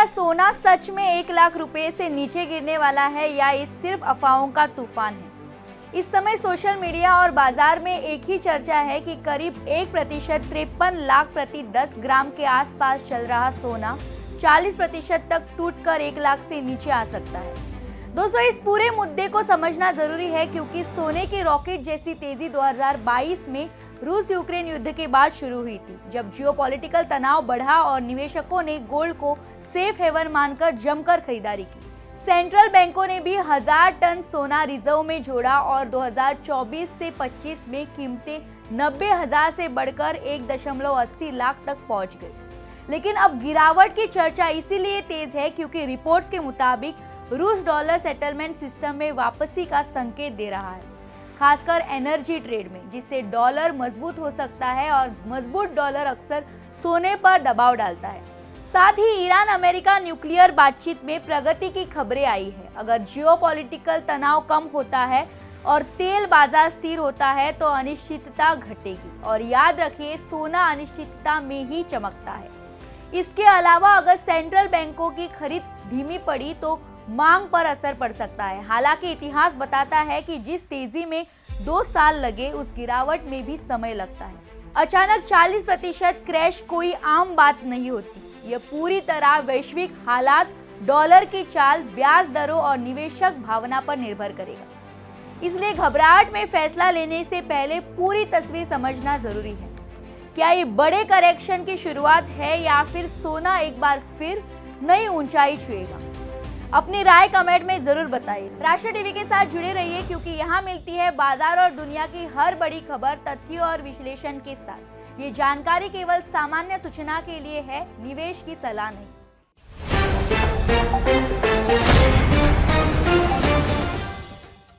क्या सोना सच में 1 लाख रुपए से नीचे गिरने वाला है या ये सिर्फ अफवाहों का तूफान है? इस समय सोशल मीडिया और बाजार में एक ही चर्चा है कि करीब 1% 53 लाख प्रति 10 ग्राम के आसपास चल रहा सोना 40% तक टूटकर 1 लाख से नीचे आ सकता है। दोस्तों, इस पूरे मुद्दे को समझना जरूरी है क्योंकि सोने की रॉकेट जैसी तेजी 2022 में रूस यूक्रेन युद्ध के बाद शुरू हुई थी, जब जियोपॉलिटिकल तनाव बढ़ा और निवेशकों ने गोल्ड को सेफ हेवन मानकर जमकर खरीदारी की। सेंट्रल बैंकों ने भी 1000 टन सोना रिजर्व में जोड़ा और 2024 से 25 में कीमतें 90,000 से बढ़कर 1.80 लाख तक पहुंच गई। लेकिन अब गिरावट की चर्चा इसीलिए तेज है क्योंकि रिपोर्ट्स के मुताबिक रूस डॉलर सेटलमेंट सिस्टम में वापसी का संकेत दे रहा है, खासकर एनर्जी ट्रेड में, जिससे डॉलर मजबूत हो सकता है और मजबूत डॉलर अक्सर सोने पर दबाव डालता है। साथ ही ईरान अमेरिका न्यूक्लियर बातचीत में प्रगति की खबरें आई है। अगर जियोपॉलिटिकल तनाव कम होता है और तेल बाजार स्थिर होता है तो अनिश्चितता घटेगी। और याद रखिए, सोना अनिश्चितता में ही चमकता है। इसके अलावा अगर सेंट्रल बैंकों की खरीद धीमी पड़ी तो मांग पर असर पड़ सकता है। हालांकि इतिहास बताता है कि जिस तेजी में 2 साल लगे, उस गिरावट में भी समय लगता है। अचानक 40% क्रैश कोई आम बात नहीं होती। यह पूरी तरह वैश्विक हालात, डॉलर की चाल, ब्याज दरों और निवेशक भावना पर निर्भर करेगा। इसलिए घबराहट में फैसला लेने से पहले पूरी तस्वीर समझना जरूरी है। क्या ये बड़े करेक्शन की शुरुआत है या फिर सोना एक बार फिर नई ऊंचाई छुएगा? अपनी राय कमेंट में जरूर बताइए। राष्ट्र टीवी के साथ जुड़े रहिए क्योंकि यहाँ मिलती है बाजार और दुनिया की हर बड़ी खबर तथ्यों और विश्लेषण के साथ। ये जानकारी केवल सामान्य सूचना के लिए है, निवेश की सलाह नहीं।